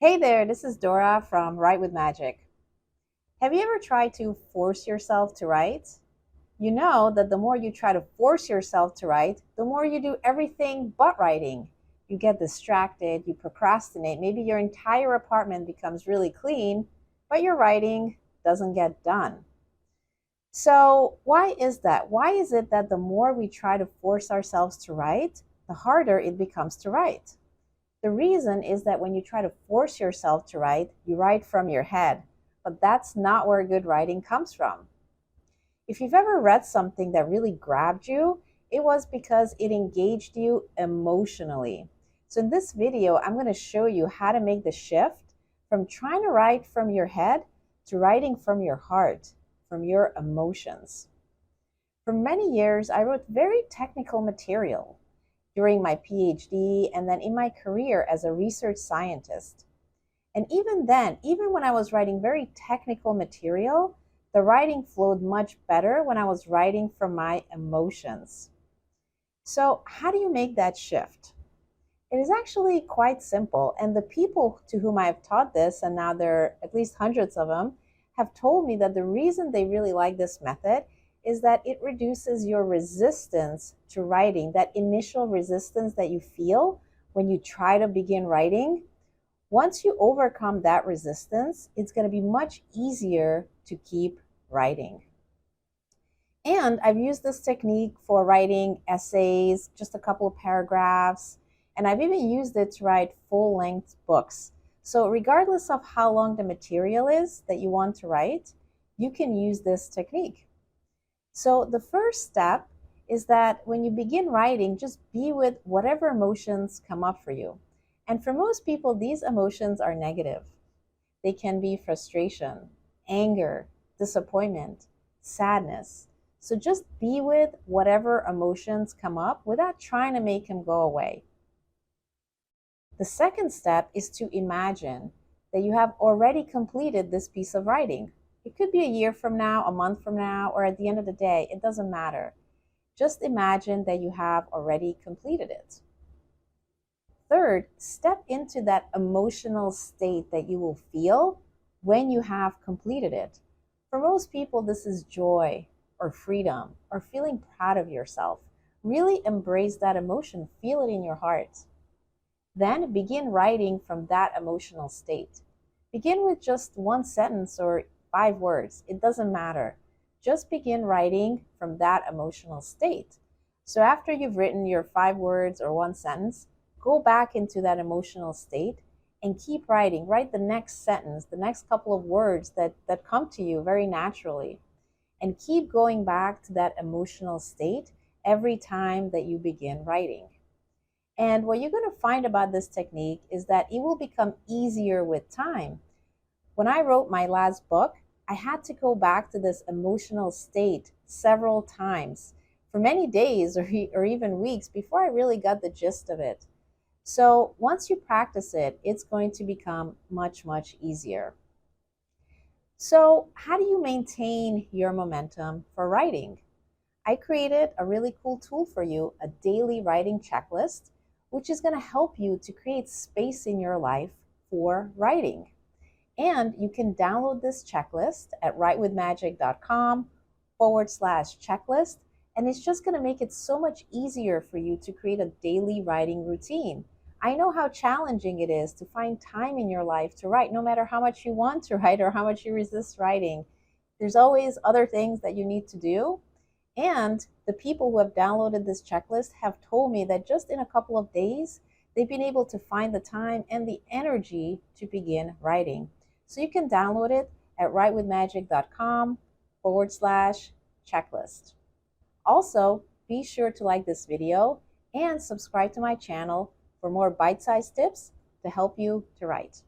Hey there, this is Dora from Write with Magic. Have you ever tried to force yourself to write? You know that the more you try to force yourself to write, the more you do everything but writing. You get distracted, you procrastinate, maybe your entire apartment becomes really clean, but your writing doesn't get done. So, why is that? Why is it that the more we try to force ourselves to write, the harder it becomes to write? The reason is that when you try to force yourself to write, you write from your head. But that's not where good writing comes from. If you've ever read something that really grabbed you, it was because it engaged you emotionally. So in this video, I'm going to show you how to make the shift from trying to write from your head to writing from your heart, from your emotions. For many years, I wrote very technical material during my PhD and then in my career as a research scientist. And even then, even when I was writing very technical material, the writing flowed much better when I was writing from my emotions. So, how do you make that shift? It is actually quite simple. And the people to whom I've taught this, and now there are at least hundreds of them, have told me that the reason they really like this method is that it reduces your resistance to writing, that initial resistance that you feel when you try to begin writing. Once you overcome that resistance, it's going to be much easier to keep writing. And I've used this technique for writing essays, just a couple of paragraphs, and I've even used it to write full-length books. So regardless of how long the material is that you want to write, you can use this technique. So the first step is that when you begin writing, just be with whatever emotions come up for you. And for most people, these emotions are negative. They can be frustration, anger, disappointment, sadness. So just be with whatever emotions come up without trying to make them go away. The second step is to imagine that you have already completed this piece of writing. It could be a year from now, a month from now, or at the end of the day. It doesn't matter. Just imagine that you have already completed it. Third, step into that emotional state that you will feel when you have completed it. For most people, this is joy or freedom or feeling proud of yourself. Really embrace that emotion, feel it in your heart. Then begin writing from that emotional state. Begin with just one sentence or 5 words. It doesn't matter. Just begin writing from that emotional state. So after you've written your 5 words or one sentence, go back into that emotional state and keep writing. Write the next sentence, the next couple of words that come to you very naturally. And keep going back to that emotional state every time that you begin writing. And what you're going to find about this technique is that it will become easier with time. When I wrote my last book, I had to go back to this emotional state several times for many days or even weeks before I really got the gist of it. So once you practice it, it's going to become much, much easier. So how do you maintain your momentum for writing? I created a really cool tool for you, a daily writing checklist, which is going to help you to create space in your life for writing. And you can download this checklist at writewithmagic.com/checklist. And it's just going to make it so much easier for you to create a daily writing routine. I know how challenging it is to find time in your life to write, no matter how much you want to write or how much you resist writing. There's always other things that you need to do. And the people who have downloaded this checklist have told me that just in a couple of days, they've been able to find the time and the energy to begin writing. So you can download it at writewithmagic.com/checklist. Also, be sure to like this video and subscribe to my channel for more bite-sized tips to help you to write.